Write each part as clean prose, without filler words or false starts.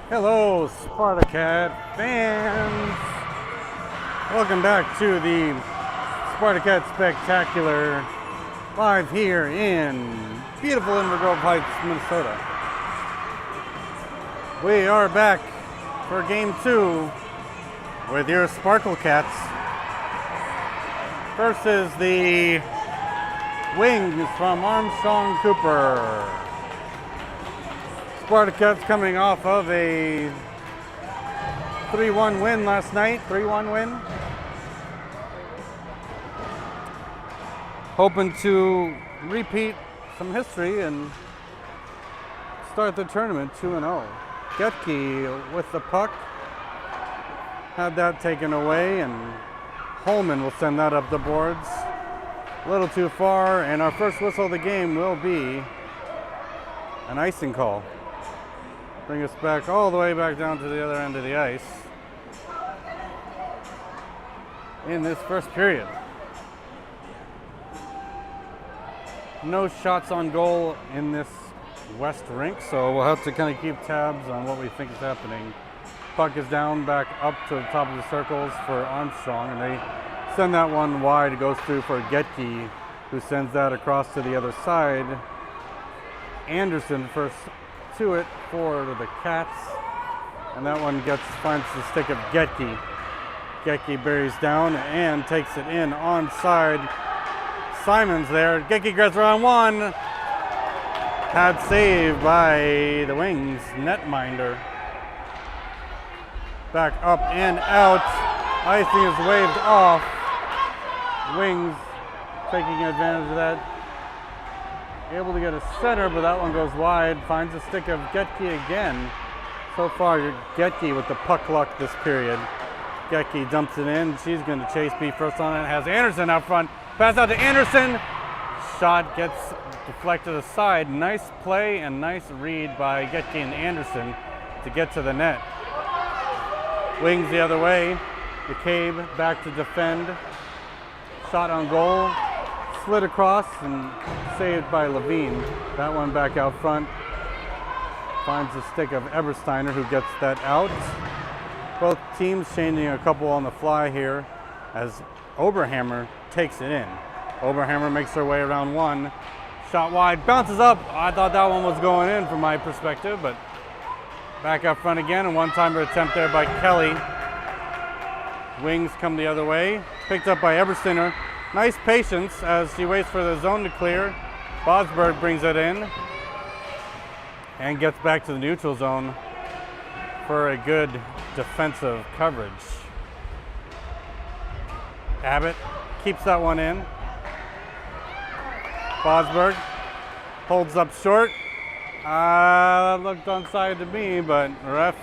Hello, Spartacat fans! Welcome back to the Spartacats Spectacular, live here in beautiful Inver Grove Heights, Minnesota. We are back for Game 2 with your Spartacats versus the Wings from Armstrong Cooper. Spartacats coming off of a 3-1 win last night, 3-1 win. Hoping to repeat some history and start the tournament 2-0. Getke with the puck, had that taken away, and Holman will send that up the boards. A little too far, and our first whistle of the game will be an icing call. Bring us back all the way back down to the other end of the ice in this first period. No shots on goal in this west rink, so we'll have to kind of keep tabs on what we think is happening. Puck is down, back up to the top of the circles for Armstrong, and they send that one wide. It goes through for Getke, who sends that across to the other side. Anderson first to it for the Cats, and that one finds the stick of Getke. Getke buries down and takes it in onside. Simon's there. Getke grabs around one. Pad save by the Wings netminder. Back up and out. Icing is waved off. Wings taking advantage of that. Able to get a center, but that one goes wide. Finds a stick of Getke again. So far, Getke with the puck luck this period. Getke dumps it in. She's going to chase B first on it. Has Anderson out front. Pass out to Anderson. Shot gets deflected aside. Nice play and nice read by Getke and Anderson to get to the net. Wings the other way. McCabe back to defend. Shot on goal. Slid across and saved by Levine. That one back out front. Finds the stick of Ebersteiner, who gets that out. Both teams changing a couple on the fly here as Oberhammer takes it in. Oberhammer makes her way around one. Shot wide, bounces up. I thought that one was going in from my perspective, but back up front again, and one-timer attempt there by Kelly. Wings come the other way. Picked up by Ebersteiner. Nice patience as she waits for the zone to clear. Bosberg brings it in and gets back to the neutral zone for a good defensive coverage. Abbott keeps that one in. Bosberg holds up short. That looked onside to me, but ref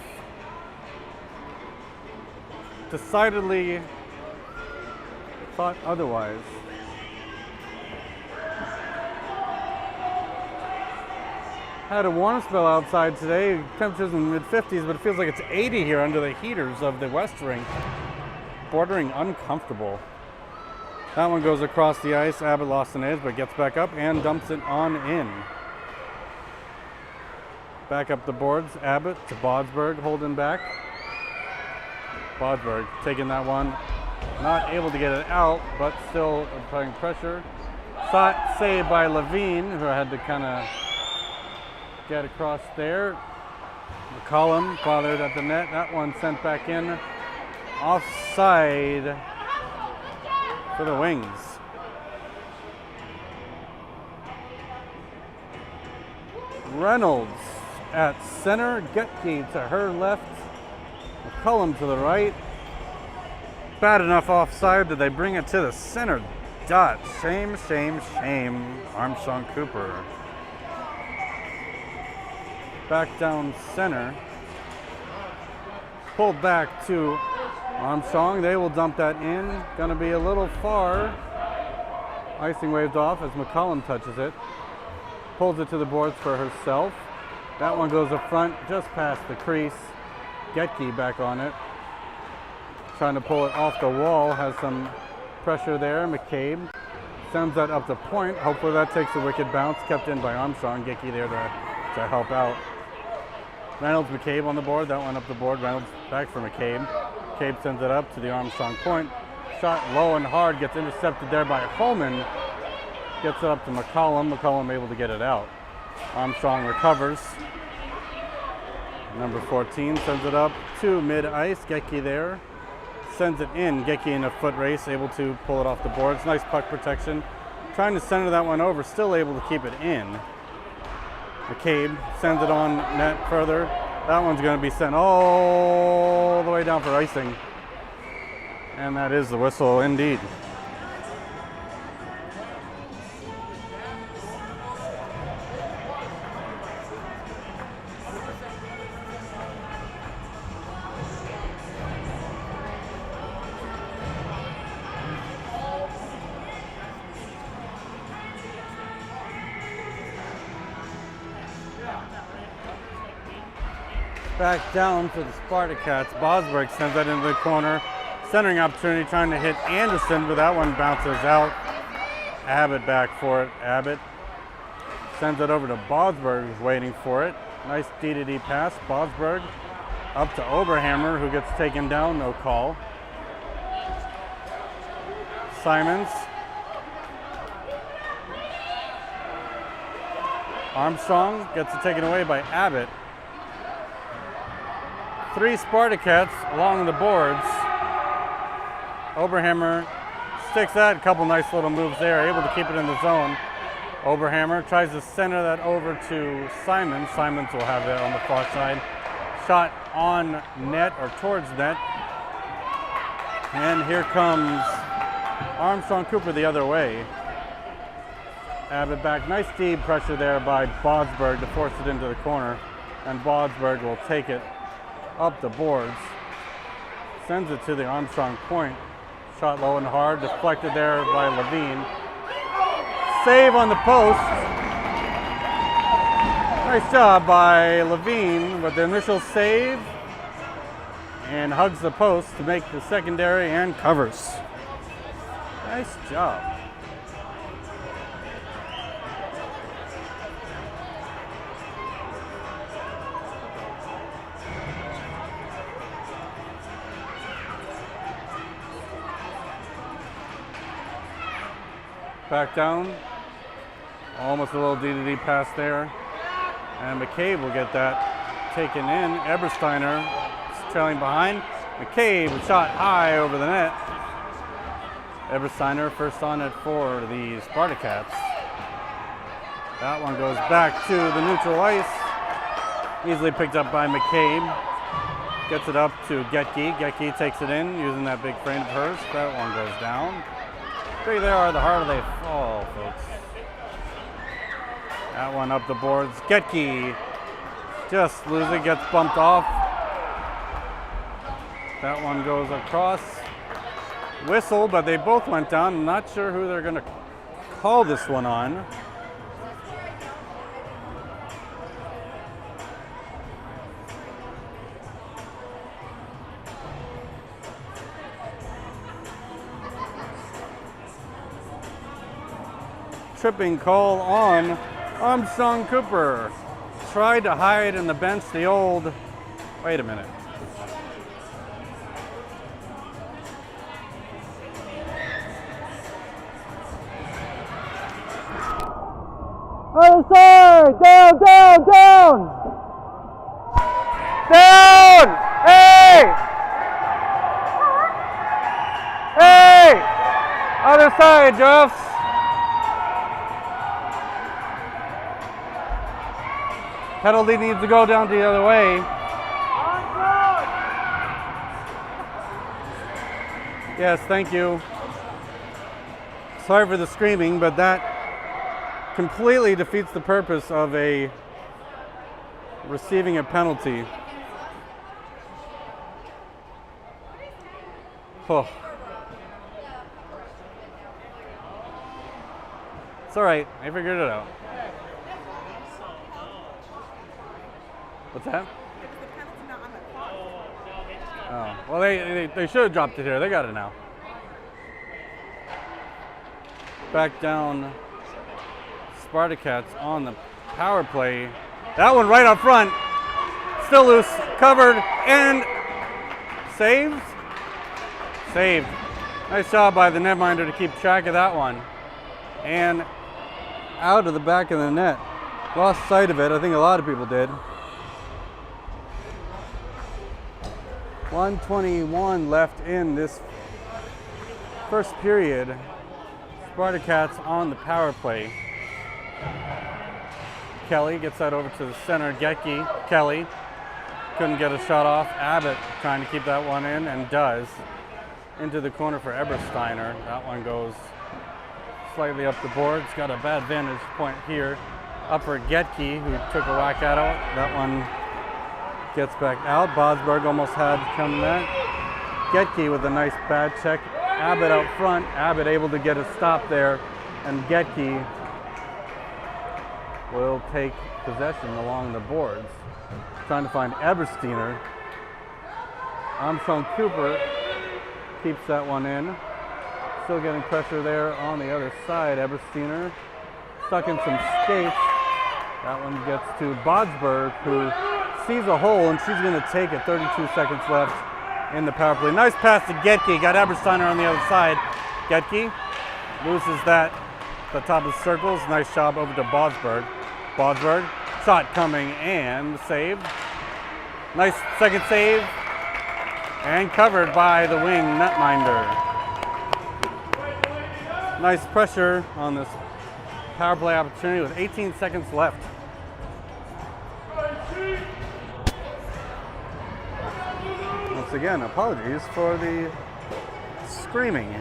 decidedly thought otherwise. Had a warm spell outside today. Temperatures in the mid-50s, but it feels like it's 80 here under the heaters of the West Rink. Bordering uncomfortable. That one goes across the ice. Abbott lost an edge, but gets back up and dumps it on in. Back up the boards. Abbott to Bosberg, holding back. Bosberg taking that one. Not able to get it out, but still applying pressure. Shot saved by Levine, who had to kind of get across there. McCollum bothered at the net. That one sent back in. Offside for the Wings. Reynolds at center. Getke to her left. McCollum to the right. Bad enough offside that they bring it to the center dot. Shame, shame, shame. Armstrong Cooper. Back down center. Pulled back to Armstrong. They will dump that in. Gonna be a little far. Icing waved off as McCollum touches it. Pulls it to the boards for herself. That one goes up front, just past the crease. Getke back on it. Trying to pull it off the wall, has some pressure there. McCabe sends that up the point. Hopefully that takes a wicked bounce, kept in by Armstrong. Getke there to help out. Reynolds, McCabe on the board. That one up the board. Reynolds back for McCabe. McCabe sends it up to the Armstrong point. Shot low and hard, gets intercepted there by Holman. Gets it up to McCollum. McCollum able to get it out. Armstrong recovers. Number 14 sends it up to mid-ice. Getke there. Sends it in. Getke in a foot race, able to pull it off the boards. Nice puck protection. Trying to center that one over, still able to keep it in. McCabe sends it on net further. That one's going to be sent all the way down for icing. And that is the whistle indeed. Back down for the Spartacats. Bosberg sends that into the corner. Centering opportunity, trying to hit Anderson, but that one bounces out. Abbott back for it. Abbott sends it over to Bosberg, who's waiting for it. Nice D-to-D pass. Bosberg up to Oberhammer, who gets taken down, no call. Simons. Armstrong gets it taken away by Abbott. 3 Spartacats along the boards. Oberhammer sticks that, a couple nice little moves there, able to keep it in the zone. Oberhammer tries to center that over to Simons. Simons will have that on the far side. Shot on net or towards net. And here comes Armstrong Cooper the other way. Abbott back, nice deep pressure there by Bosberg to force it into the corner. And Bosberg will take it up the boards, sends it to the Armstrong point. Shot low and hard, deflected there by Levine. Save on the post. Nice job by Levine with the initial save and hugs the post to make the secondary and covers. Nice job. Back down, almost a little D-to-D pass there, and McCabe will get that taken in. Ebersteiner is trailing behind. McCabe shot high over the net. Ebersteiner first on it for the Spartacats. That one goes back to the neutral ice. Easily picked up by McCabe. Gets it up to Getke. Getke takes it in using that big frame of hers. That one goes down. Big they are, the harder they fall, folks. That one up the boards. Getke just losing, gets bumped off. That one goes across. Whistle, but they both went down. I'm not sure who they're going to call this one on. Tripping call on Armstrong Cooper. Tried to hide in the bench the old, wait a minute. Other side, down, down, down. Down, hey. Hey, other side, Jeffs. Penalty needs to go down the other way. Yes, thank you. Sorry for the screaming, but that completely defeats the purpose of receiving a penalty. Oh. It's all right. I figured it out. What's that? Oh, well, they should have dropped it here. They got it now. Back down, Spartacats on the power play. That one right up front. still loose, covered, and saved. Saved. Nice job by the netminder to keep track of that one. And out of the back of the net. Lost sight of it. I think a lot of people did. 1:21 left in this first period. Spartacats on the power play. Kelly gets that over to the center. Getke, Kelly couldn't get a shot off. Abbott trying to keep that one in, and does. Into the corner for Ebersteiner. That one goes slightly up the boards. Got a bad vantage point here. Up for Getke, who took a whack at it. That one gets back out. Bosberg almost had come that. Getke with a nice bad check. Abbott out front. Abbott able to get a stop there, and Getke will take possession along the boards. Trying to find Ebersteiner. Armstrong Cooper keeps that one in. Still getting pressure there on the other side. Ebersteiner stuck in some skates. That one gets to Bosberg, who sees a hole, and she's going to take it. 32 seconds left in the power play. Nice pass to Getke. Got Ebersteiner on the other side. Getke loses that at the top of the circles. Nice job over to Bosberg. Bosberg, shot coming and saved. Nice second save. And covered by the wing netminder. Nice pressure on this power play opportunity with 18 seconds left. Once again, apologies for the screaming.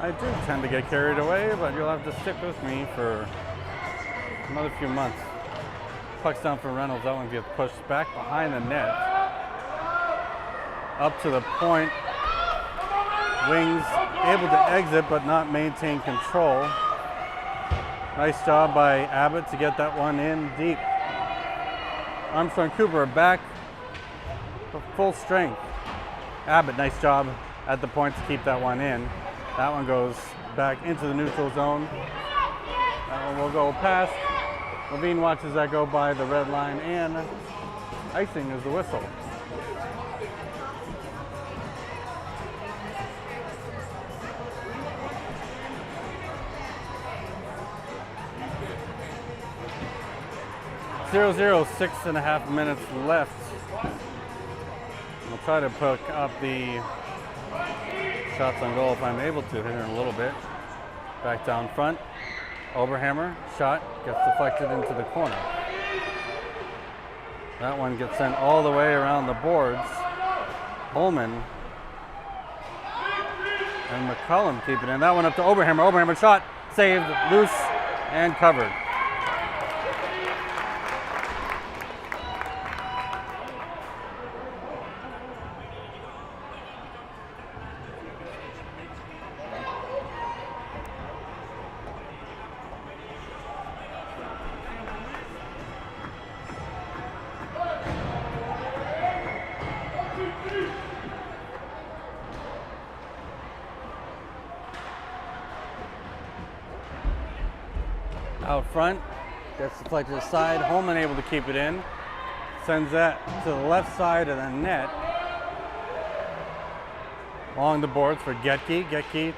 I do tend to get carried away, but you'll have to stick with me for another few months. Puck's down for Reynolds. That one gets pushed back behind the net. Up to the point. Wings able to exit but not maintain control. Nice job by Abbott to get that one in deep. Armstrong Cooper back for full strength. Abbott, nice job at the point to keep that one in. That one goes back into the neutral zone. That one will go past. Levine watches that go by the red line, and icing is the whistle. .00, 6.5 minutes left. I'll try to pick up the shots on goal if I'm able to here in a little bit. Back down front. Oberhammer, shot, gets deflected into the corner. That one gets sent all the way around the boards. Holman and McCullum keep it in. That one up to Oberhammer. Oberhammer shot, saved, loose, and covered. Out front, gets deflected to the side. Holman able to keep it in. Sends that to the left side of the net. Along the boards for Getke. Getke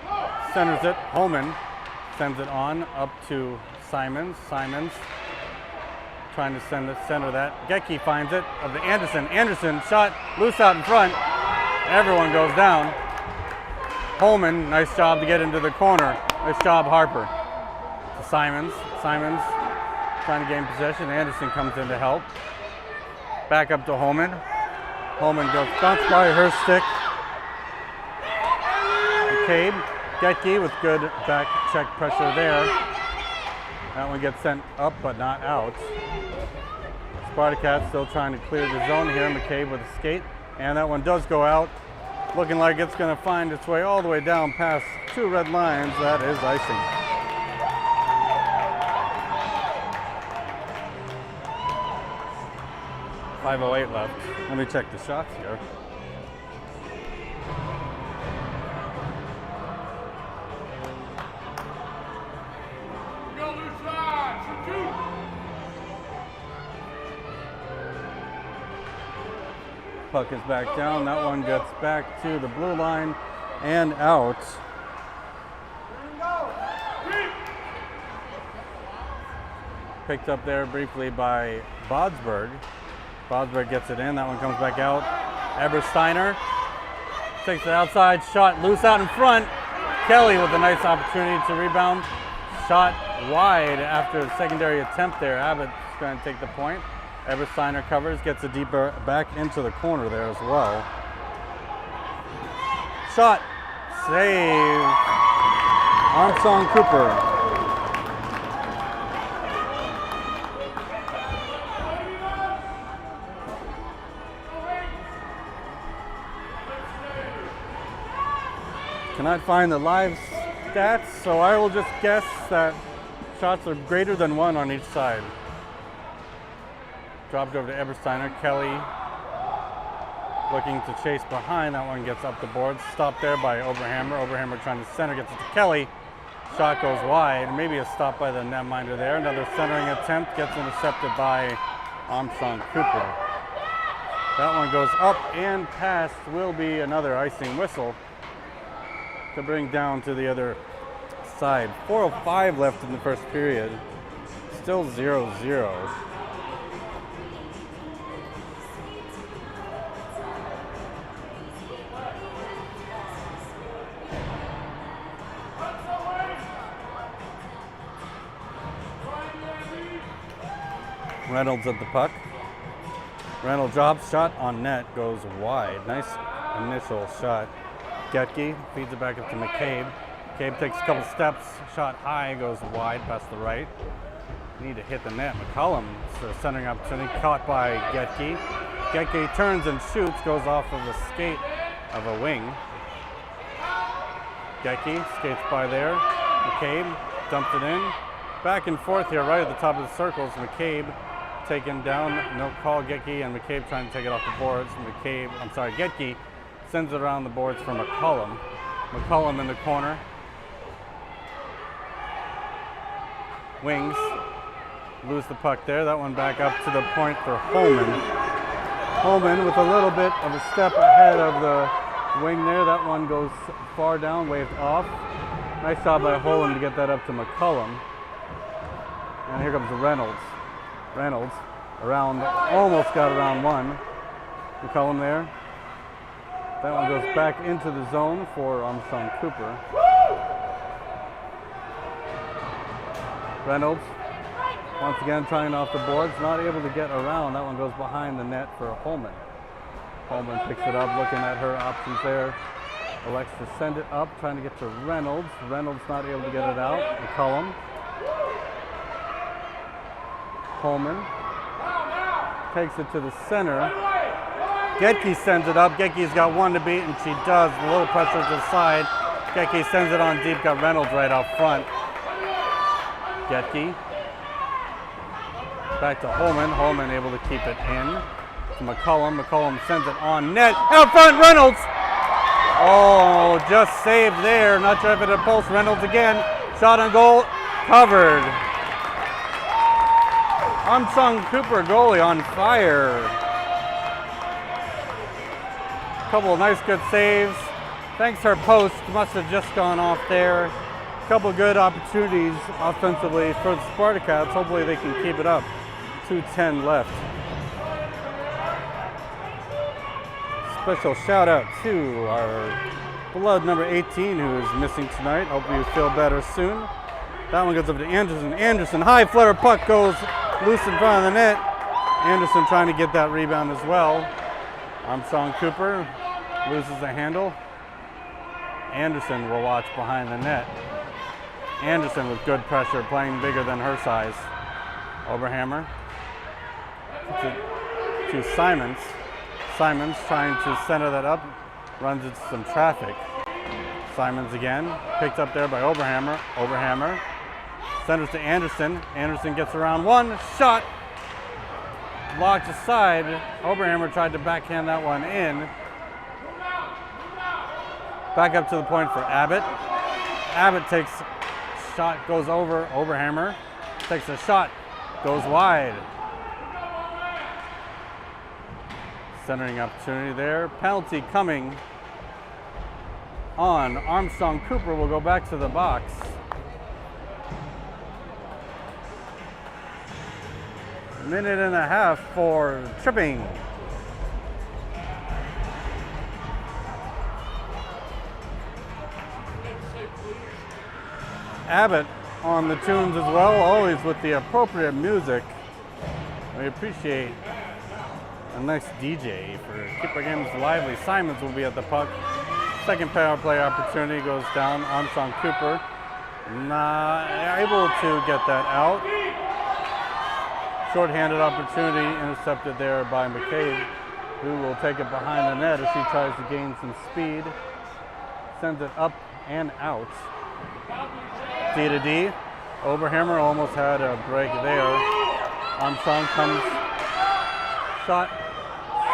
centers it. Holman sends it on up to Simons. Simons trying to center that. Getke finds it of the Anderson. Anderson shot loose out in front. Everyone goes down. Holman, nice job to get into the corner. Nice job, Harper. To Simons. Simons trying to gain possession. Anderson comes in to help. Back up to Holman. Holman goes bounce by her stick. McCabe. Getke with good back check pressure there. That one gets sent up but not out. Spartacats still trying to clear the zone here. McCabe with a skate. And that one does go out. Looking like it's going to find its way all the way down past two red lines. That is icing. .508 left. Let me check the shots here. Puck is back down. That one gets back to the blue line and out. Picked up there briefly by Bodsberg. Bodsberg gets it in. That one comes back out. Ebersteiner takes it outside. Shot loose out in front. Kelly with a nice opportunity to rebound. Shot wide after the secondary attempt there. Abbott's going to take the point. Ebersteiner covers, gets it deeper back into the corner there as well. Shot, save. Armstrong Cooper. Cannot find the live stats, so I will just guess that shots are greater than 1 on each side. Dropped over to Ebersteiner. Kelly looking to chase behind. That one gets up the boards. Stopped there by Oberhammer. Oberhammer trying to center, gets it to Kelly. Shot goes wide. Maybe a stop by the netminder there. Another centering attempt gets intercepted by Armstrong Cooper. That one goes up and past. Will be another icing whistle to bring down to the other side. 4:05 left in the first period. Still 0-0. Reynolds at the puck. Reynolds drops, shot on net, goes wide. Nice initial shot. Getke feeds it back up to McCabe. McCabe takes a couple steps, shot high, goes wide past the right. Need to hit the net. McCollum, the centering opportunity, caught by Getke. Getke turns and shoots, goes off of the skate of a wing. Getke skates by there. McCabe dumps it in. Back and forth here, right at the top of the circles. McCabe taken down, no call. Getke and McCabe trying to take it off the boards. Getke sends it around the boards for McCollum. McCollum in the corner. Wings. Lose the puck there. That one back up to the point for Holman. Holman with a little bit of a step ahead of the wing there. That one goes far down, waved off. Nice job by Holman to get that up to McCollum. And here comes Reynolds. Reynolds around, almost got around one. McCollum there. That one goes back into the zone for Armstrong Cooper. Reynolds, once again trying off the boards, not able to get around. That one goes behind the net for Holman. Holman picks it up, looking at her options there. Elects to send it up, trying to get to Reynolds. Reynolds not able to get it out. McCollum. Holman takes it to the center. Getke sends it up. Getke's got one to beat, and she does. A little pressure to the side. Getke sends it on deep, got Reynolds right out front. Getke. Back to Holman. Holman able to keep it in. To McCollum. McCollum sends it on net. Out front, Reynolds! Oh, just saved there. Not sure if it had pulsed. Reynolds again. Shot on goal. Covered. Armstrong Cooper goalie on fire. Couple of nice good saves. Thanks to her post, must have just gone off there. Couple good opportunities offensively for the Spartacats. Hopefully they can keep it up. 2:10 left. Special shout out to our beloved number 18 who is missing tonight. Hope you feel better soon. That one goes up to Anderson. Anderson, high flutter puck goes loose in front of the net. Anderson trying to get that rebound as well. Armstrong Cooper loses the handle. Anderson will watch behind the net. Anderson with good pressure, playing bigger than her size. Oberhammer to Simons. Simons trying to center that up, runs into some traffic. Simons again, picked up there by Oberhammer. Oberhammer centers to Anderson. Anderson gets around one, shot, blocked aside. Oberhammer tried to backhand that one in. Back up to the point for Abbott. Abbott takes shot, goes over. Oberhammer takes a shot, goes wide. Centering opportunity there. Penalty coming on Armstrong. Cooper will go back to the box. Minute and a half for tripping. Abbott on the tunes as well, always with the appropriate music. We appreciate a nice DJ for keep our games lively. Simons will be at the puck. Second power play opportunity goes down. Armstrong Cooper not able to get that out. Short-handed opportunity intercepted there by McCabe, who will take it behind the net as he tries to gain some speed. Sends it up and out. D to D. Oberhammer almost had a break there. Armstrong comes. Shot.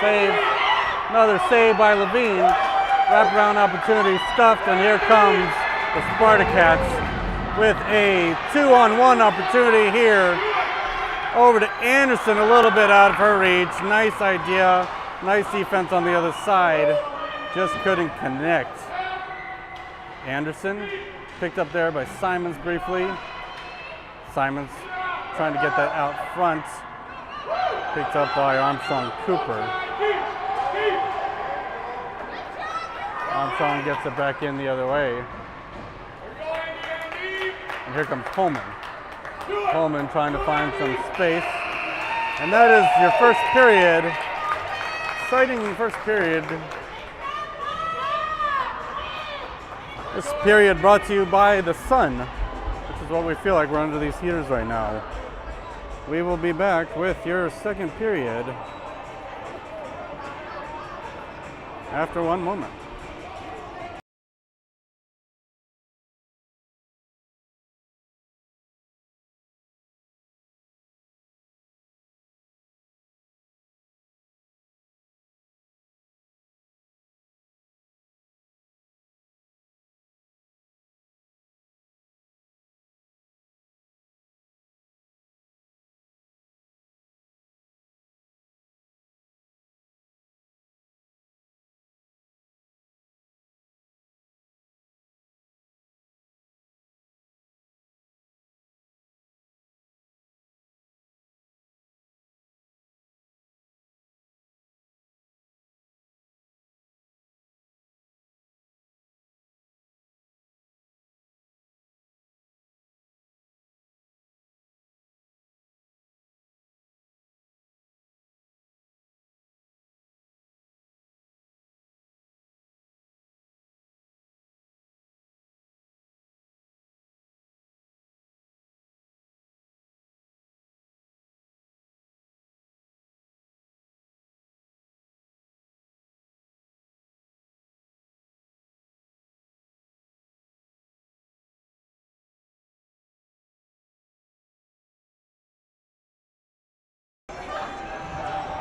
Save. Another save by Levine. Wraparound opportunity stuffed, and here comes the Spartacats with a 2-on-1 opportunity here. Over to Anderson, a little bit out of her reach. Nice idea. Nice defense on the other side. Just couldn't connect. Anderson picked up there by Simons briefly. Simons trying to get that out front. Picked up by Armstrong Cooper. Armstrong gets it back in the other way. And here comes Coleman. Coleman trying to find some space. And that is your first period. Exciting first period. This period brought to you by the sun, which is what we feel like we're under these heaters right now. We will be back with your second period after one moment.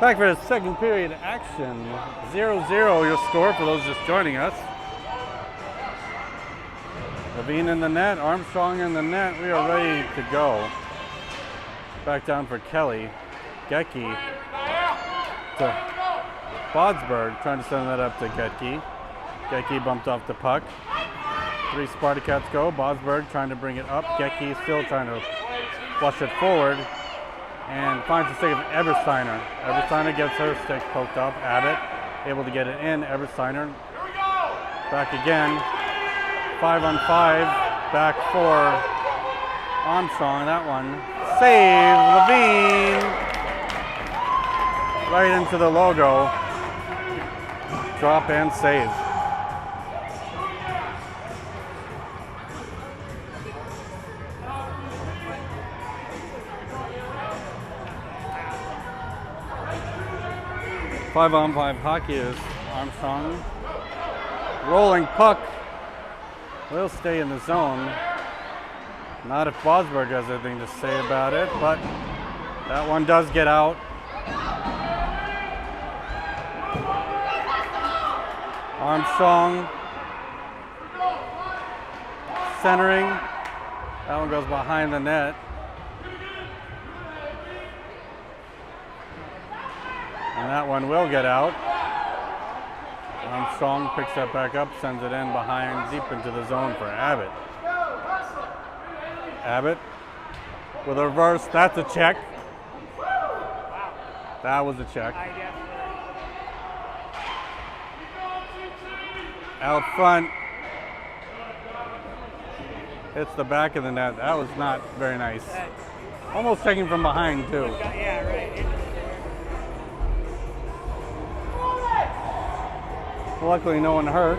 Back for the second period action. 0-0 your score for those just joining us. Levine in the net, Armstrong in the net. We are ready to go. Back down for Kelly. Getke to Bodsberg, trying to send that up to Getke. Getke bumped off the puck. 3 Spartacats go. Bodsberg trying to bring it up. Getke still trying to flush it forward. And finds the stick of Ebersteiner. Ebersteiner gets her stick poked up. Abbott able to get it in. Ebersteiner back again. 5-on-5. Back for Armstrong. That one. Save. Levine. Right into the logo. Drop and save. Five-on-five hockey is Armstrong. Rolling puck. Will stay in the zone. Not if Bodsberg has anything to say about it, but that one does get out. Armstrong centering. That one goes behind the net. And that one will get out. Armstrong picks that back up, sends it in behind, deep into the zone for Abbott. Abbott with a reverse, that's a check. That was a check. Out front. Hits the back of the net. That was not very nice. Almost taken from behind too. Yeah, right. Luckily no one hurt.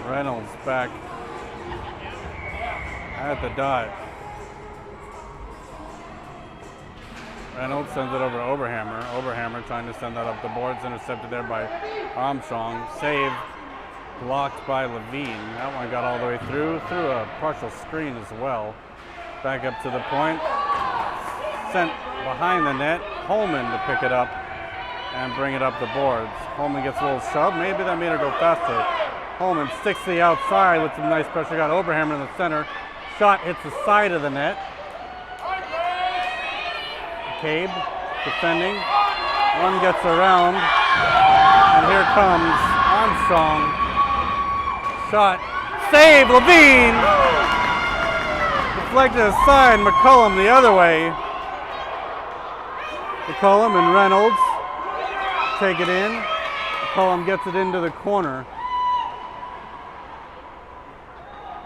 Reynolds back at the dot. Reynolds sends it over to Oberhammer. Oberhammer trying to send that up the boards, intercepted there by Armstrong. Save blocked by Levine. That one got all the way through a partial screen as well. Back up to the point. Sent behind the net. Holman to pick it up and bring it up the boards. Holman gets a little shove. Maybe that made her go faster. Holman sticks to the outside with some nice pressure. Got Oberhammer in the center. Shot hits the side of the net. McCabe defending. One gets around. And here comes Armstrong. Shot. Save! Levine! Deflected aside. McCullum the other way. McCullum and Reynolds take it in. McCullum gets it into the corner.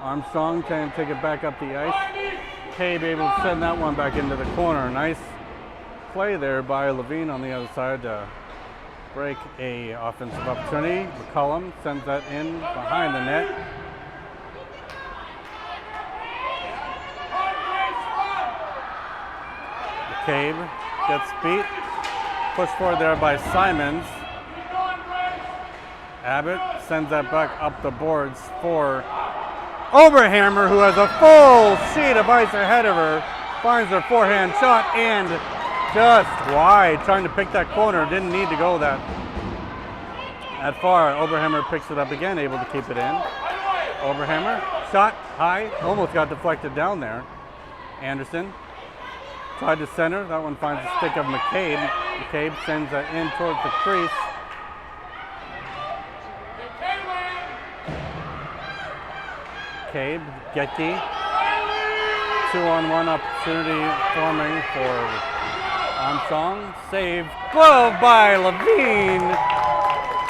Armstrong trying to take it back up the ice. Cabe able to send that one back into the corner. Nice play there by Levine on the other side to break a offensive opportunity. McCullum sends that in behind the net. McCabe gets beat. Pushed forward there by Simons. Abbott sends that back up the boards for Oberhammer, who has a full sheet of ice ahead of her, finds her forehand shot and just wide, trying to pick that corner, didn't need to go that far. Oberhammer picks it up again, able to keep it in. Oberhammer, shot high, almost got deflected down there. Anderson tried to center, that one finds the stick of McCabe. McCabe sends that in towards the crease. McCabe, Getke, 2-on-1 opportunity forming for Armstrong. Save, glove by Levine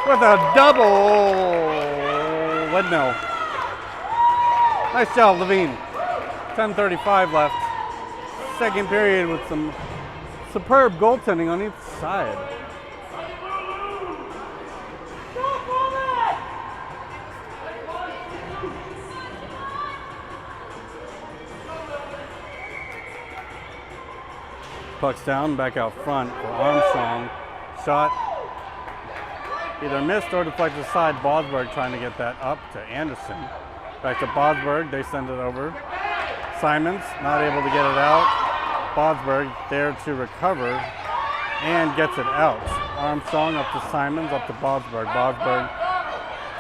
with a double windmill. Nice job, Levine. 10:35 left. Second period with some superb goaltending on each side. Puck's down, back out front for Armstrong. Shot either missed or deflected aside. Bosberg trying to get that up to Anderson. Back to Bosberg, they send it over. Simons not able to get it out. Bosberg there to recover and gets it out. Armstrong up to Simons, up to Bosberg. Bosberg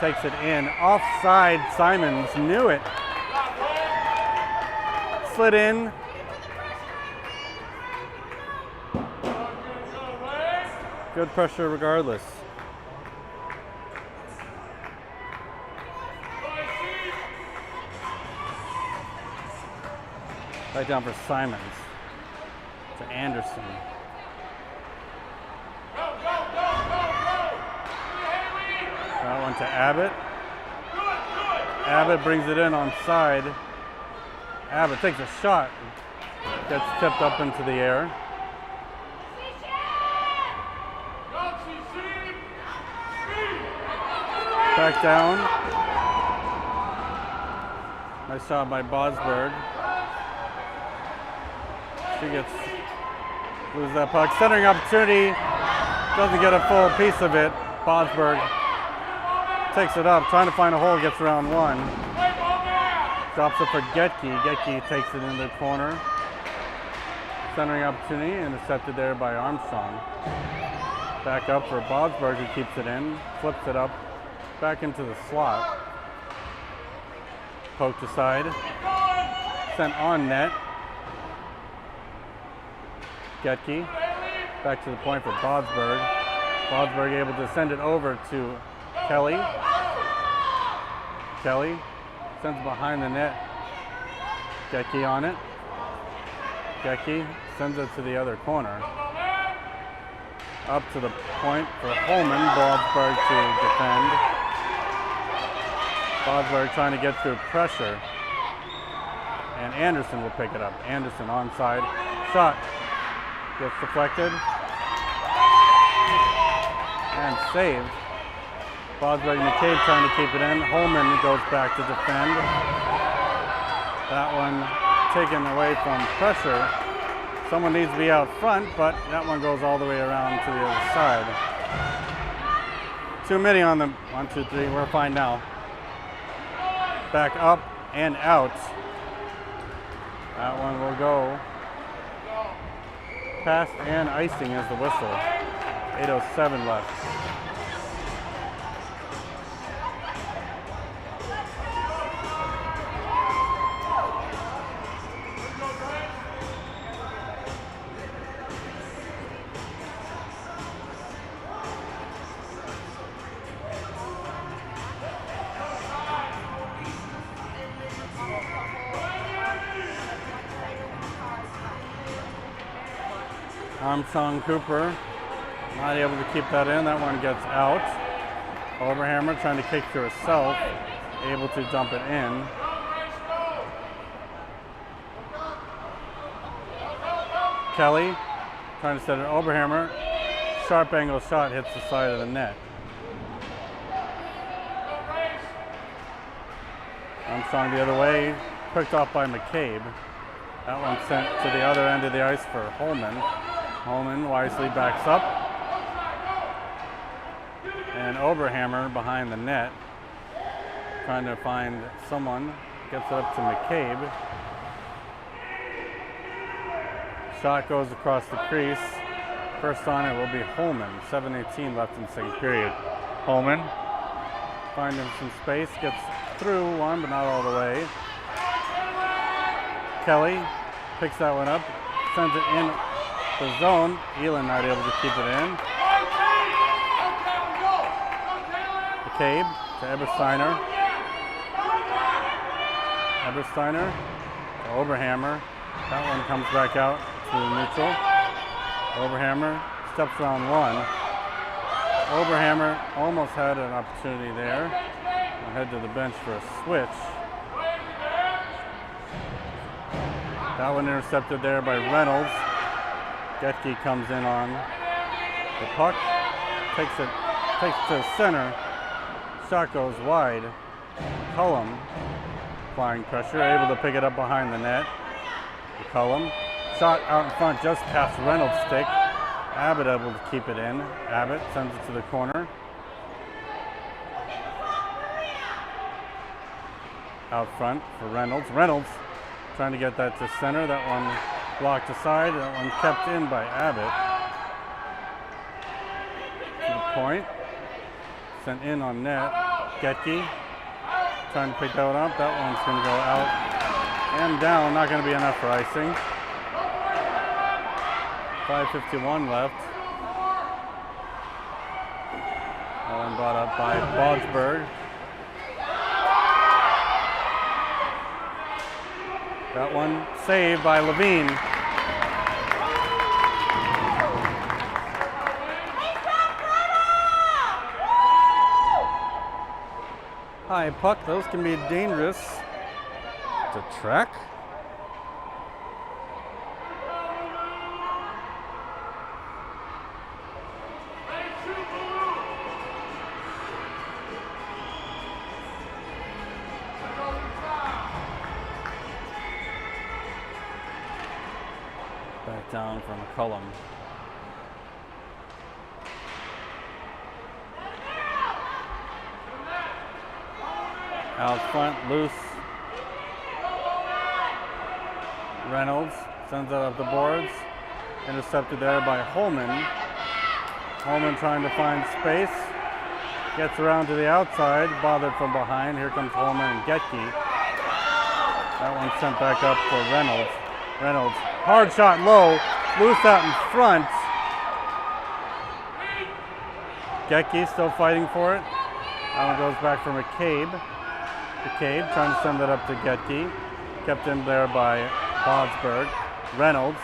takes it in. Offside, Simons knew it. Slid in. Good pressure regardless. Right down for Simons. To Anderson. That one to Abbott. Abbott brings it in on side. Abbott takes a shot. Gets tipped up into the air. Back down. Nice shot by Bosberg. She loses that puck. Centering opportunity. Doesn't get a full piece of it. Bosberg takes it up, trying to find a hole, gets around one. Drops it for Getke. Getke takes it in the corner. Centering opportunity, intercepted there by Armstrong. Back up for Bosberg, who keeps it in. Flips it up back into the slot. poked aside, sent on net. Getke back to the point for Bodsberg. Bodsberg able to send it over to Kelly. Kelly sends behind the net. Getke on it. Getke sends it to the other corner. Up to the point for Holman. Bodsberg to defend. Bodsberg trying to get through pressure. And Anderson will pick it up. Anderson onside. Shot gets deflected. And saved. Bodsberg and McCabe trying to keep it in. Holman goes back to defend. That one taken away from pressure. Someone needs to be out front, but that one goes all the way around to the other side. Too many on them. 1, 2, 3. We're fine now. Back up and out. That one will go. Pass and icing is the whistle. 8:07 left. Armstrong Cooper not able to keep that in. That one gets out. Oberhammer trying to kick to herself. Able to dump it in. Kelly trying to set it. Oberhammer. Sharp angle shot hits the side of the net. Armstrong the other way. Picked off by McCabe. That one sent to the other end of the ice for Holman. Holman wisely backs up. And Oberhammer behind the net. Trying to find someone. Gets it up to McCabe. Shot goes across the crease. First on it will be Holman. 7:18 left in the second period. Holman finding some space. Gets through one, but not all the way. Kelly picks that one up. Sends it in the zone. Elin not able to keep it in. McCabe to Ebersteiner. Ebersteiner to Oberhammer. That one comes back out to the neutral. Oberhammer steps around one. Oberhammer almost had an opportunity there. We'll head to the bench for a switch. That one intercepted there by Reynolds. Getke comes in on the puck, takes it to the center. Shot goes wide. Cullum applying pressure, able to pick it up behind the net. Cullum shot out in front, just past Reynolds' stick. Abbott able to keep it in. Abbott sends it to the corner. Out front for Reynolds. Reynolds trying to get that to center. That one blocked aside. That one kept in by Abbott. To the point. Sent in on net. Getke trying to pick that one up. That one's going to go out and down. Not going to be enough for icing. 5:51 left. That one brought up by Bodsberg. That one saved by Levine. High puck, those can be dangerous to track. Back down from McCullum. Out front, loose. Reynolds sends it up the boards. Intercepted there by Holman. Holman trying to find space. Gets around to the outside, bothered from behind. Here comes Holman and Getke. That one sent back up for Reynolds. Reynolds, hard shot low, loose out in front. Getke still fighting for it. That one goes back for McCabe. McCabe trying to send it up to Getke. Kept in there by Bodsberg. Reynolds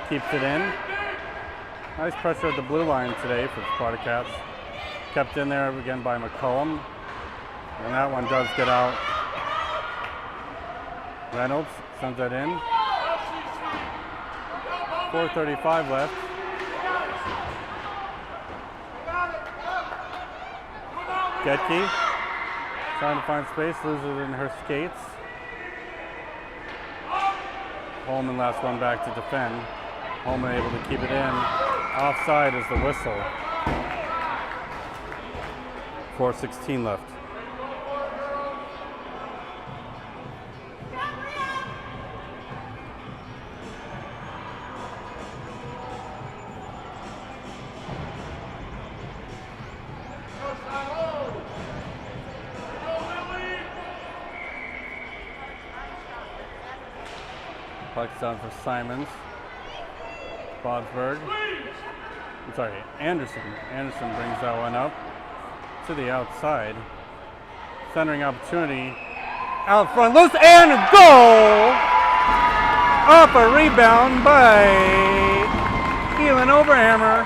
keeps it in. Nice pressure at the blue line today for the Spartacats. Kept in there again by McCollum. And that one does get out. Reynolds sends that in. 4:35 left. Getke trying to find space, loses it in her skates. Holman last one back to defend. Holman able to keep it in. Offside is the whistle. 4:16 left. Puck's down for Simons. Bodsberg. I'm sorry, Anderson. Anderson brings that one up to the outside. Centering opportunity. Out front, loose and a goal! Off a rebound by Keelan Oberhammer.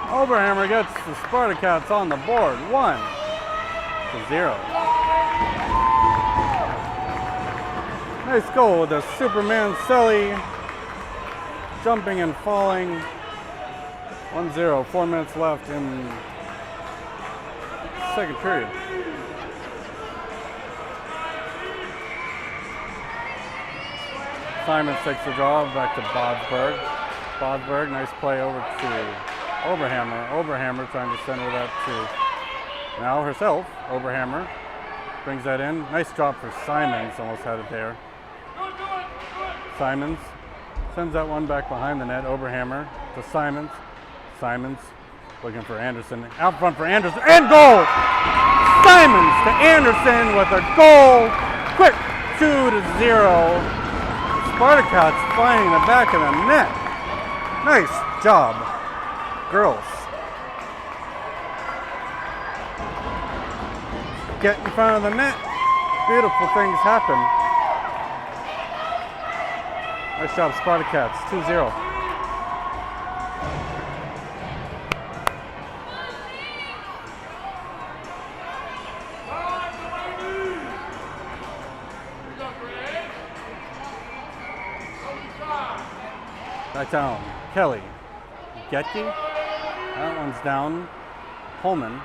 Oberhammer gets the Spartacats on the board. 1-0. Nice goal with a Superman Selly jumping and falling. 1-0, 4 minutes left in second period. Simon takes the draw back to Bodsberg. Bodsberg, nice play over to Oberhammer. Oberhammer trying to send that to now herself. Oberhammer brings that in. Nice drop for Simons, almost had it there. Simons sends that one back behind the net. Oberhammer to Simons. Simons looking for Anderson. Out front for Anderson. And goal! Simons to Anderson with a goal. Quick 2-0. Spartacats finding the back of the net. Nice job, girls. Get in front of the net. Beautiful things happen. Nice job, Spartacats, 2-0. Back down, Kelly. Getke, that one's down. Holman.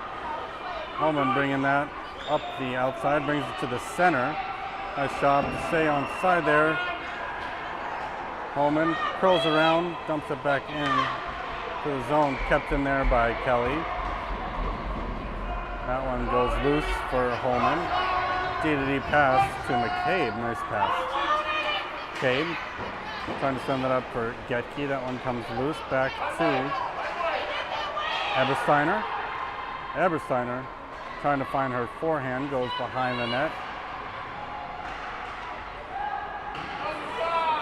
Holman bringing that up the outside, brings it to the center. Nice job to stay on side there. Holman curls around, dumps it back in to the zone, kept in there by Kelly. That one goes loose for Holman. D-to-D pass to McCabe, nice pass. McCabe trying to send that up for Getke. That one comes loose back to Ebersteiner. Ebersteiner trying to find her forehand, goes behind the net.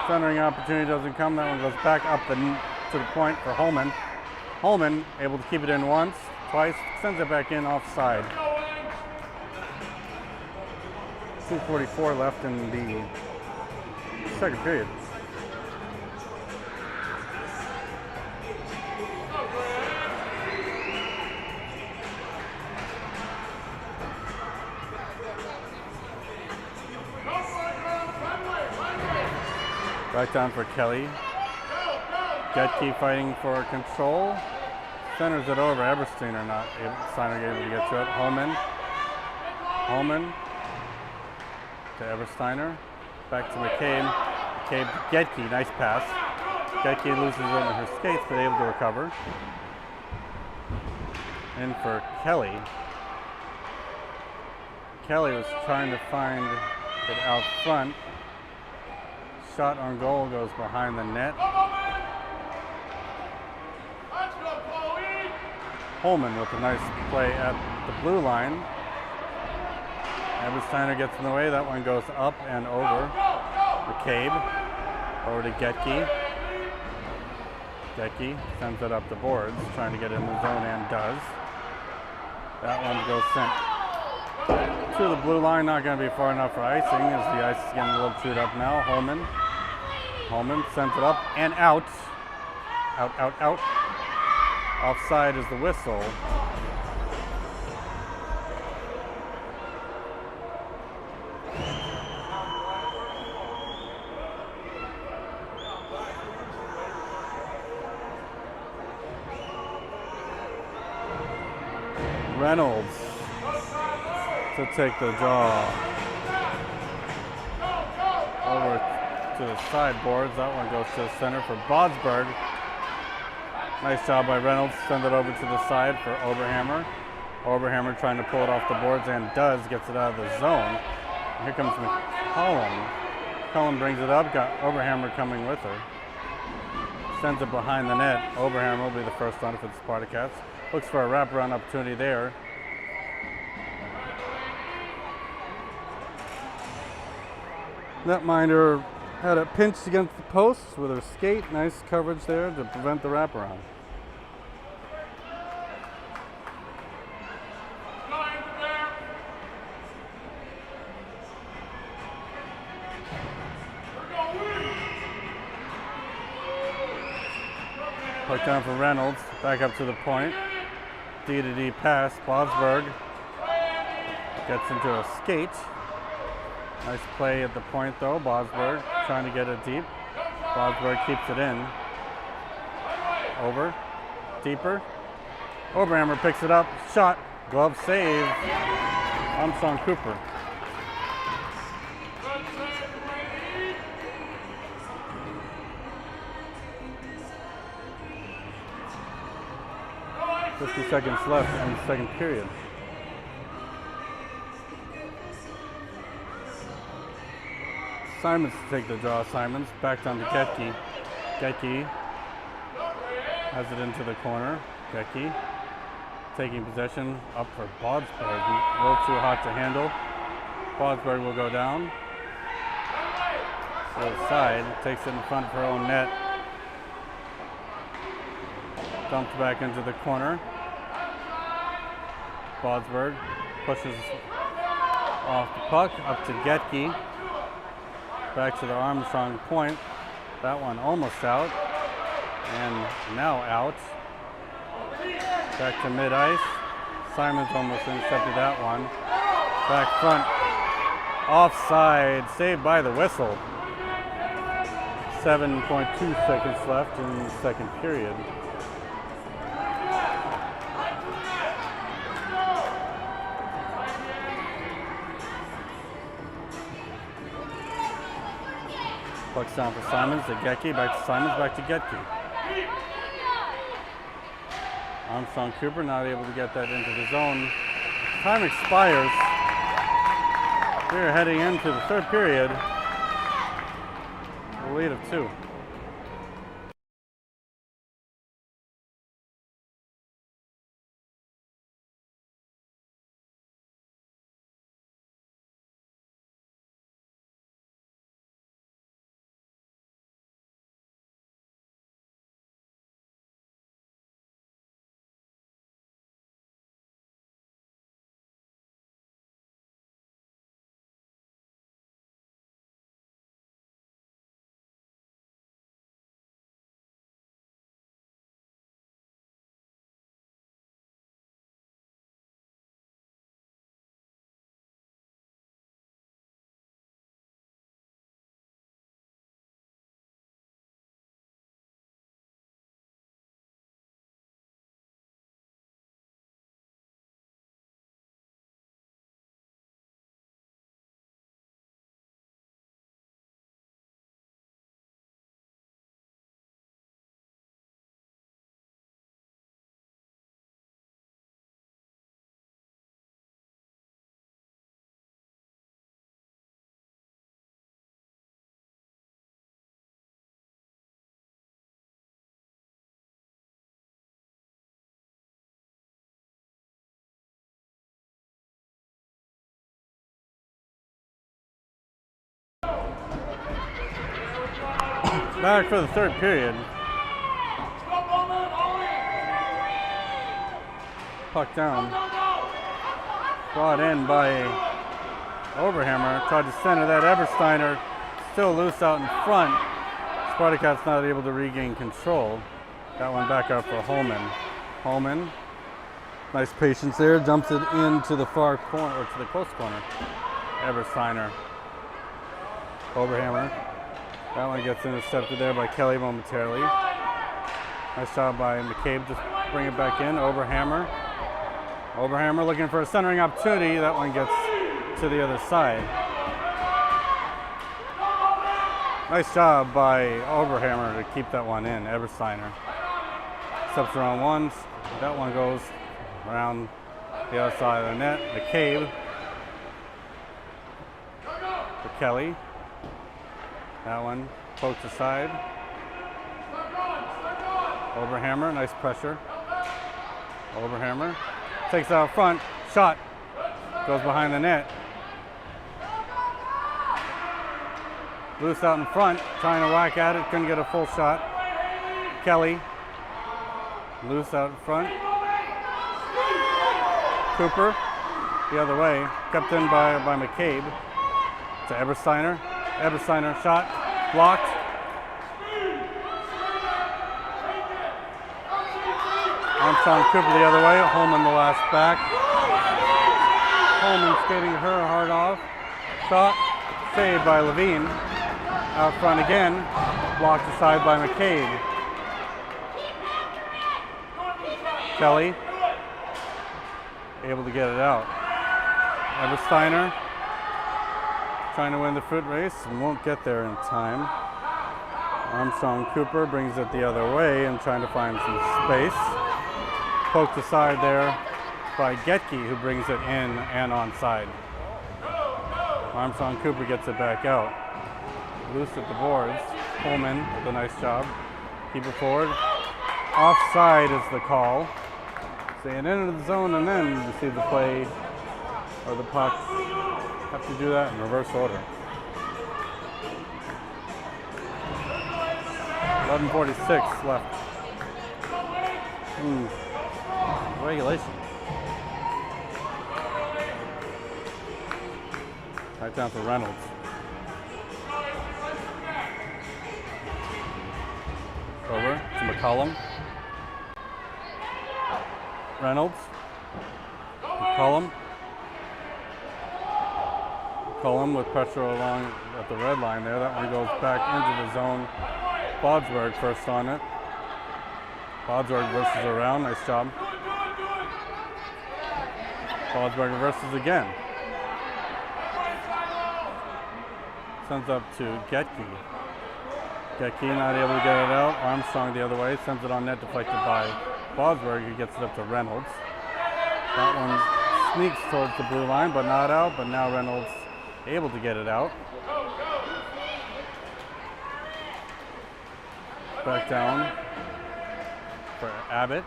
Centering opportunity doesn't come. That one goes back up to the point for Holman. Holman able to keep it in once, twice, sends it back in offside. 2:44 left in the second period. Right down for Kelly. Getke fighting for control. Centers it over. Ebersteiner not able, Steiner able to get to it. Holman. Holman to Ebersteiner. Back to McCabe. McCabe to Getke. Nice pass. Getke loses it in her skates, but able to recover. In for Kelly. Kelly was trying to find it out front. Shot on goal goes behind the net. Holman with a nice play at the blue line. Ebersteiner gets in the way. That one goes up and over. McCabe over to Getke. Getke sends it up the boards, trying to get in the zone and does. That one goes sent to the blue line, not going to be far enough for icing as the ice is getting a little chewed up now. Holman sends it up and out. Out. Offside is the whistle. Reynolds to take the draw. Over to the sideboards. That one goes to the center for Bodsberg. Nice job by Reynolds. Send it over to the side for Oberhammer. Oberhammer trying to pull it off the boards and does. Gets it out of the zone. Here comes McCollum. McCollum brings it up. Got Oberhammer coming with her. Sends it behind the net. Oberhammer will be the first one for the Spartacats. Looks for a wraparound opportunity there. Netminder had it pinched against the post with her skate. Nice coverage there to prevent the wraparound. Puck down for Reynolds. Back up to the point. D-to-D pass. Bodsberg gets into a skate. Nice play at the point though. Bodsberg trying to get it deep. Bodsberg keeps it in. Over. Deeper. Oberhammer picks it up. Shot. Glove save. Armstrong Cooper. .50 seconds left in the second period. Simons to take the draw. Simons back down to Getke. Getke has it into the corner. Getke taking possession up for Bodsberg. A little too hot to handle. Bodsberg will go down. To the side. Takes it in front of her own net. Dumped back into the corner. Bodsberg pushes off the puck up to Getke. Back to the Armstrong point. That one almost out. And now out. Back to mid-ice. Simons almost intercepted that one. Back front. Offside. Saved by the whistle. 7.2 seconds left in the second period. Puck's down for Simons to Getke, back to Simons, back to Getke. Armstrong Cooper not able to get that into the zone. Time expires. We're heading into the third period. A lead of 2. Back for the third period. Puck down. Brought in by Overhammer. Tried to center that. Ebersteiner still loose out in front. Spartacats not able to regain control. That one back up for Holman. Holman, nice patience there. Dumps it into the far corner, or to the close corner. Ebersteiner. Overhammer. That one gets intercepted there by Kelly momentarily. Nice job by McCabe to bring it back in. Overhammer. Overhammer looking for a centering opportunity. That one gets to the other side. Nice job by Overhammer to keep that one in. Ebersteiner steps around once. That one goes around the other side of the net. McCabe for Kelly. That one pokes aside. Overhammer, nice pressure. Overhammer takes it out front. Shot goes behind the net. Loose out in front, trying to whack at it, couldn't get a full shot. Kelly, loose out in front. Cooper, the other way, kept in by McCabe. To Ebersteiner. Ebersteiner shot, blocked. Armstrong, Cooper the other way, Holman the last back. Holman skating her hard off. Shot, saved by Levine. Out front again, blocked aside by McCabe. Kelly, able to get it out. Ebersteiner, trying to win the foot race and won't get there in time. Armstrong Cooper brings it the other way and trying to find some space. Poked aside there by Getke, who brings it in and onside. Armstrong Cooper gets it back out. Loose at the boards. Holman with a nice job. Keep it forward. Offside is the call. Staying into the zone and then receive the play or the puck. Have to do that in reverse order. 11:46 left. Regulation. Right down for Reynolds. Over to McCollum. Reynolds. McCollum. McCollum with pressure along at the red line there. That one goes back into the zone. Bodsberg first on it. Bodsberg reverses around. Nice job. Bodsberg reverses again. Sends up to Getke. Getke not able to get it out. Armstrong the other way. Sends it on net, deflected by Bodsberg. He gets it up to Reynolds. That one sneaks towards the blue line, but not out. But now Reynolds able to get it out. Back down for Abbott.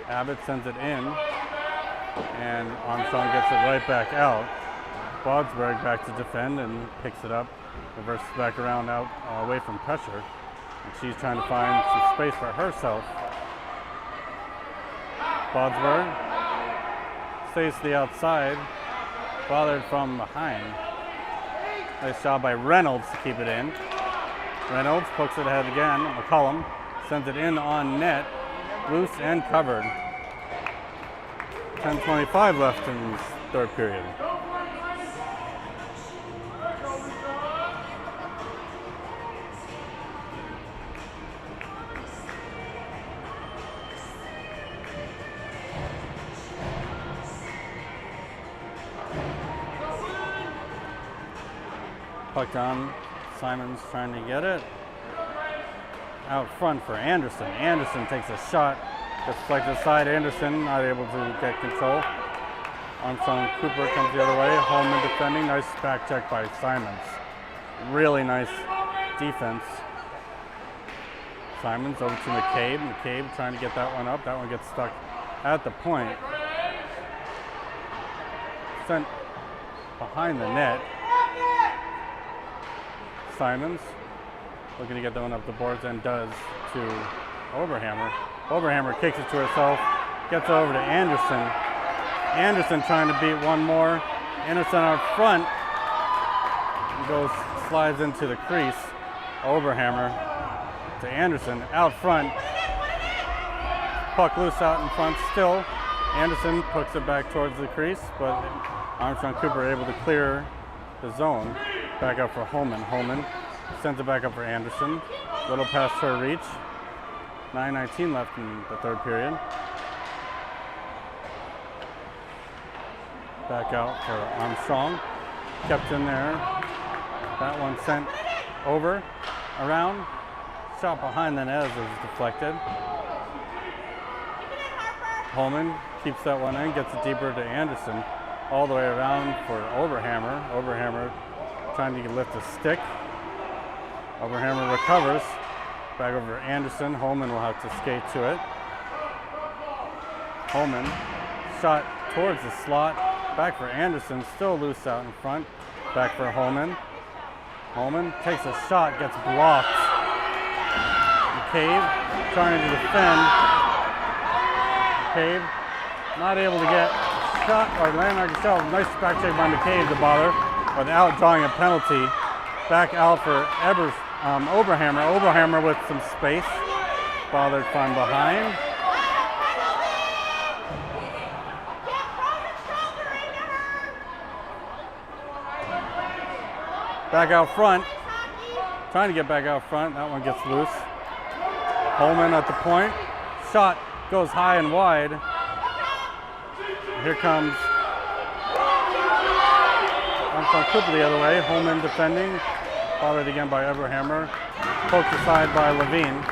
Abbott sends it in, and Armstrong gets it right back out. Bodsberg back to defend and picks it up, reverses back around out away from pressure. And she's trying to find some space for herself. Bodsberg stays to the outside, bothered from behind. Nice job by Reynolds to keep it in. Reynolds pokes it ahead again. McCollum sends it in on net, loose and covered. 10:25 left in the third period. Puck on. Simon's trying to get it. Out front for Anderson. Anderson takes a shot. Gets deflected aside. Anderson not able to get control. Armstrong Cooper comes the other way. Holman defending. Nice back check by Simons. Really nice defense. Simons over to McCabe. McCabe trying to get that one up. That one gets stuck at the point. Sent behind the net. Simons looking to get that one up the boards and does to Oberhammer. Oberhammer kicks it to herself, gets it over to Anderson. Anderson trying to beat one more. Anderson out front slides into the crease. Oberhammer to Anderson out front. Puck loose out in front still. Anderson puts it back towards the crease, but Armstrong Cooper able to clear the zone. Back up for Holman. Holman sends it back up for Anderson. Little past her reach. 9:19 left in the third period. Back out for Armstrong. Kept in there. That one sent over, around. Shot behind the net as it was deflected. Holman keeps that one in, gets it deeper to Anderson. All the way around for Oberhammer. Oberhammer trying to lift a stick. Oberhammer recovers. Back over to Anderson. Holman will have to skate to it. Holman shot towards the slot. Back for Anderson. Still loose out in front. Back for Holman. Holman takes a shot, gets blocked. McCabe trying to defend. McCabe not able to get shot or landmark shot. Nice back check by McCabe to bother without drawing a penalty. Back out for Oberhammer. Oberhammer with some space. Bothered from behind. Back out front. Trying to get back out front. That one gets loose. Holman at the point. Shot goes high and wide. Here comes Armstrong Cooper the other way. Holman defending. Bothered again by Oberhammer. Poked aside by Levine.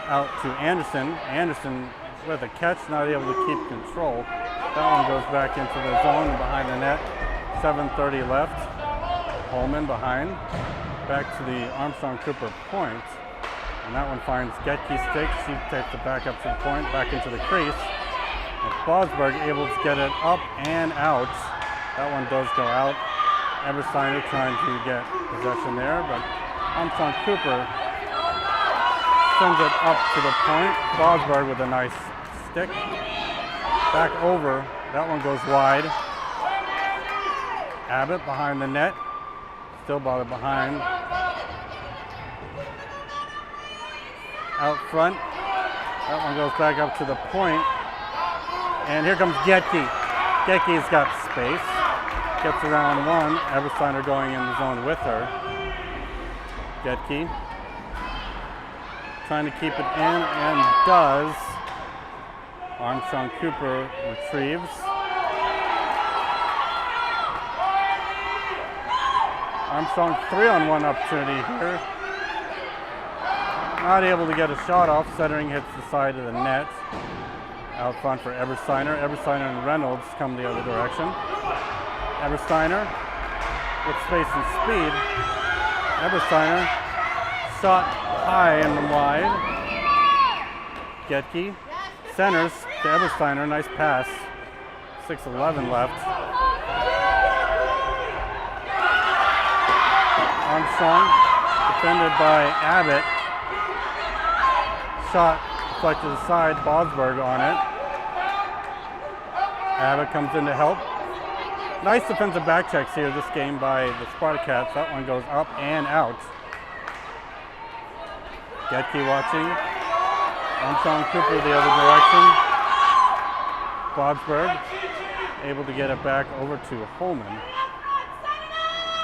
Out to Anderson. Anderson with a catch, not able to keep control. That one goes back into the zone behind the net. 7:30 left. Holman behind. Back to the Armstrong Cooper point. And that one finds Getke's stick. She takes it back up to the point, back into the crease. And Bosberg able to get it up and out. That one does go out. Ebersteiner trying to get possession there, but Armstrong Cooper sends it up to the point. Bosberg with a nice stick. Back over. That one goes wide. Abbott behind the net. Still bothered behind. Out front. That one goes back up to the point. And here comes Getke. Getke's got space. Gets around one. Ebersteiner going in the zone with her. Getke trying to keep it in and does. Armstrong Cooper retrieves. Armstrong 3-on-1 opportunity here. Not able to get a shot off. Centering hits the side of the net. Out front for Ebersteiner. Ebersteiner and Reynolds come the other direction. Ebersteiner with space and speed. Ebersteiner shot high and wide. Getke centers to Ebersteiner. Nice pass. 6:11 left. Armstrong defended by Abbott. Shot deflected aside. Bosberg on it. Abbott comes in to help. Nice defensive back checks here this game by the Spartacats. That one goes up and out. Getke watching. Armstrong Cooper the other direction. Bosberg able to get it back over to Holman.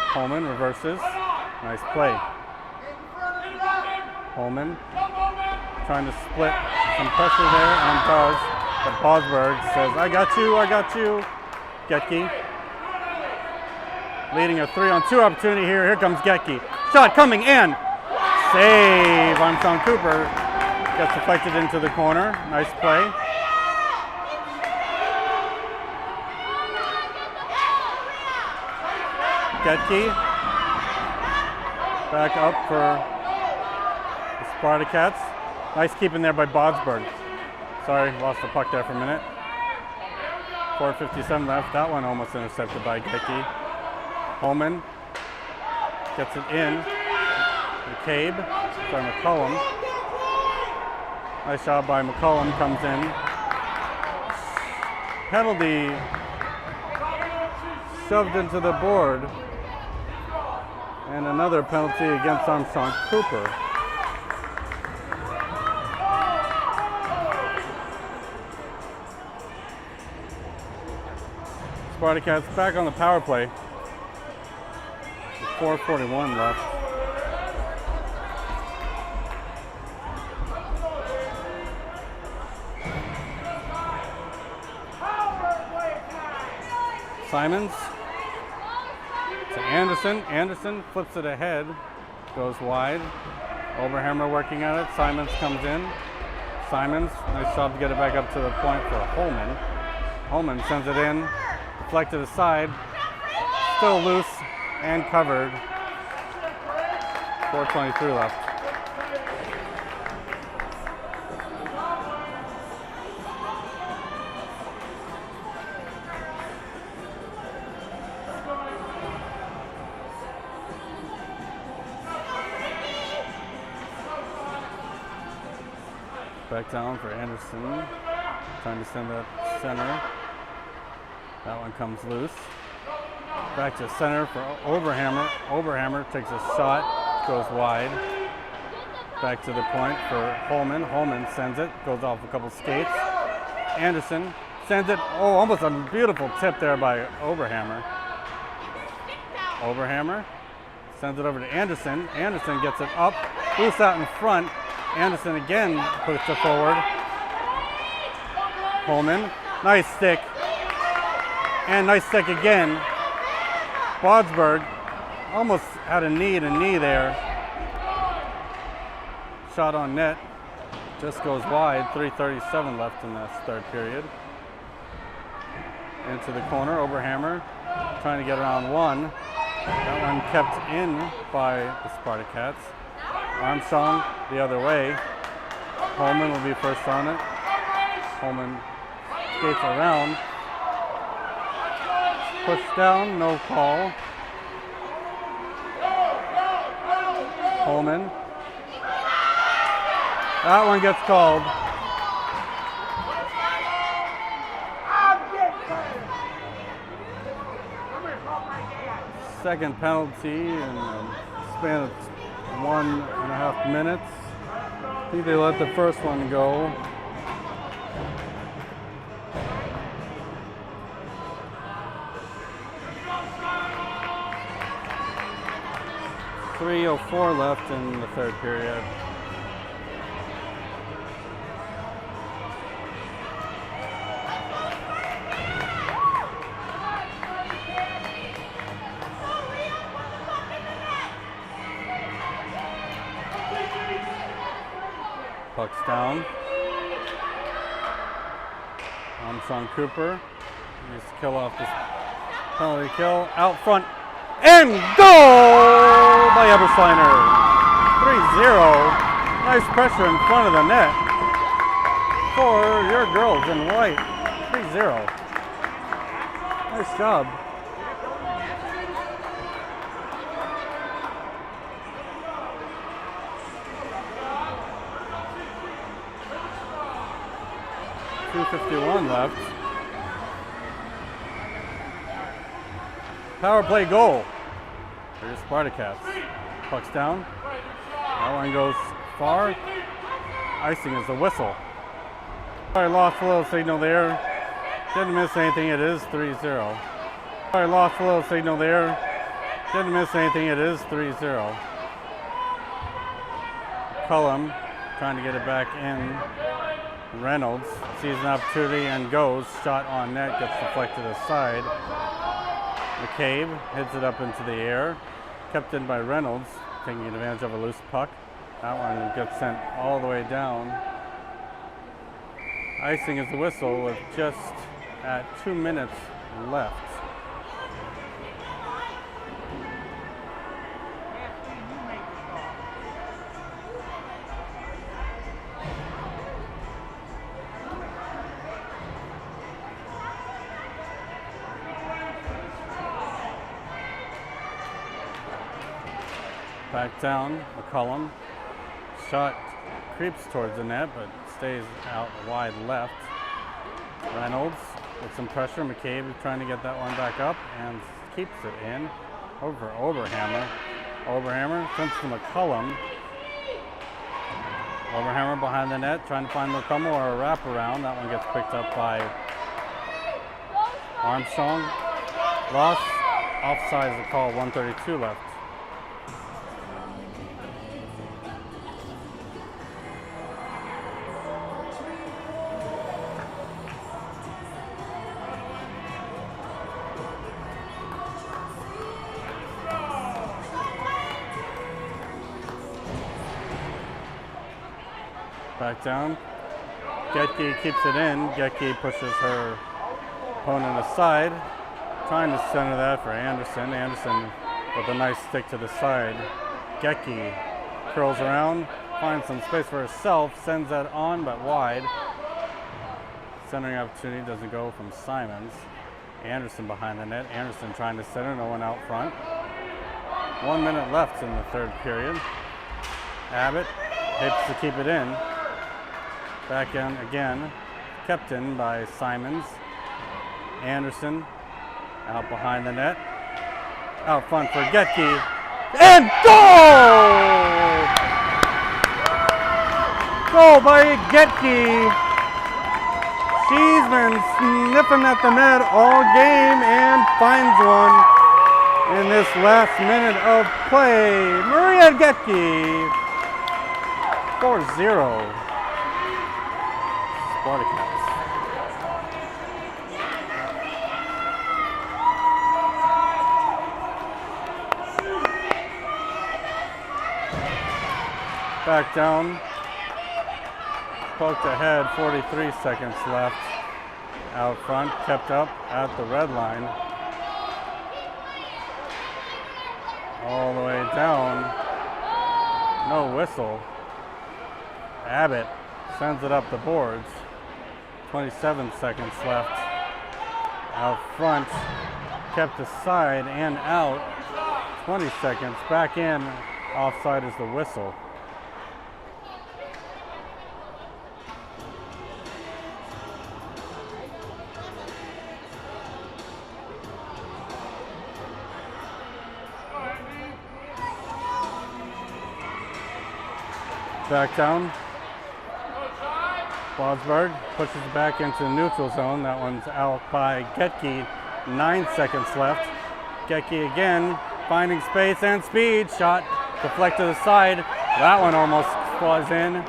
Holman reverses. Nice play. Holman trying to split some pressure there and does. But Bosberg says, I got you, I got you. Getke leading a 3-on-2 opportunity here. Here comes Getke. Shot coming in. Save. Armstrong Cooper gets deflected into the corner. Nice play. Getke back up for the Spartacats. Nice keeping there by Bosberg. Sorry, lost the puck there for a minute. 4:57 left. That one almost intercepted by Getke. Holman gets it in. McCabe, sorry, McCollum. Nice job by McCollum, comes in. Penalty shoved into the board. And another penalty against Armstrong Cooper. Spartacats back on the power play. 4:41 left. Simons to Anderson. Anderson flips it ahead, goes wide. Overhammer working on it. Simons comes in. Simons, nice job to get it back up to the point for Holman. Holman sends it in, deflected aside, still loose and covered. 4:23 left. Back down for Anderson. Trying to send that center. That one comes loose. Back to center for Overhammer. Overhammer takes a shot, goes wide. Back to the point for Holman. Holman sends it, goes off a couple skates. Anderson sends it. Oh, almost a beautiful tip there by Overhammer. Overhammer sends it over to Anderson. Anderson gets it up, loose out in front. Anderson again puts it forward. Holman, nice stick. And nice stick again. Bodsberg almost had a knee there. Shot on net, just goes wide. 3:37 left in this third period. Into the corner, Overhammer trying to get around one. That one kept in by the Spartacats. Armstrong the other way. Holman will be first on it. Holman skates around. Pushed down, no call. Holman. That one gets called. Second penalty in the span of 1.5 minutes. I think they let the first one go. .304 left in the third period. Puck's down. Armstrong Cooper needs to kill off this penalty kill. Out front. And goal by Ebersteiner. 3-0. Nice pressure in front of the net for your girls in white. 3-0. Nice job. .251 left. Power play goal for your Spartacats. Puck's down. That one goes far. Icing is the whistle. Sorry, lost a little signal there. Didn't miss anything. It is 3-0. Sorry, lost a little signal there. Didn't miss anything. It is 3-0. Cullum trying to get it back in. Reynolds sees an opportunity and goes. Shot on net, gets deflected aside. McCabe heads it up into the air. Kept in by Reynolds, taking advantage of a loose puck. That one gets sent all the way down. Icing is the whistle with just at 2 minutes left. Back down, McCullum. Shot creeps towards the net, but stays out wide left. Reynolds with some pressure. McCabe is trying to get that one back up and keeps it in. Over Oberhammer. Oberhammer sends to McCullum. Oberhammer behind the net, trying to find McCullum or a wraparound. That one gets picked up by Armstrong. Loss. Offside is the call, 1:32 left. Back down. Getke keeps it in. Getke pushes her opponent aside. Trying to center that for Anderson. Anderson with a nice stick to the side. Getke curls around, finds some space for herself, sends that on but wide. Centering opportunity doesn't go from Simons. Anderson behind the net. Anderson trying to center, no one out front. 1 minute left in the third period. Abbott hopes to keep it in. Back in again, kept in by Simons. Anderson out behind the net. Out front for Getke. And goal! Goal by Getke. She's been sniffing at the net all game and finds one in this last minute of play. Maria Getke. 4-0. Spartacats. Back down. Poked ahead, 43 seconds left. Out front, kept up at the red line. All the way down. No whistle. Abbott sends it up the boards. 27 seconds left. Out front, kept aside and out. 20 seconds, back in. Offside is the whistle. Back down. Wadsberg pushes it back into the neutral zone. That one's out by Getke. 9 seconds left. Getke again, finding space and speed. Shot deflect to the side. That one almost was in.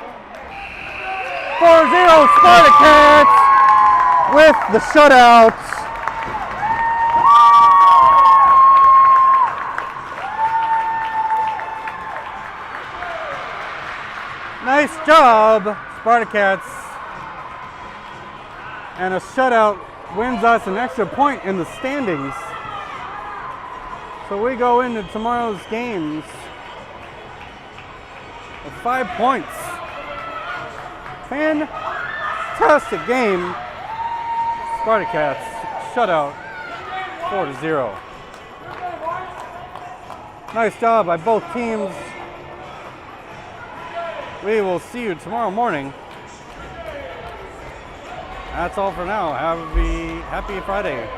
4-0 Spartacats with the shutout. Nice job, Spartacats. And a shutout wins us an extra point in the standings. So we go into tomorrow's games with 5 points. Fantastic game. Spartacats shutout 4-0. Nice job by both teams. We will see you tomorrow morning. That's all for now. Happy Friday.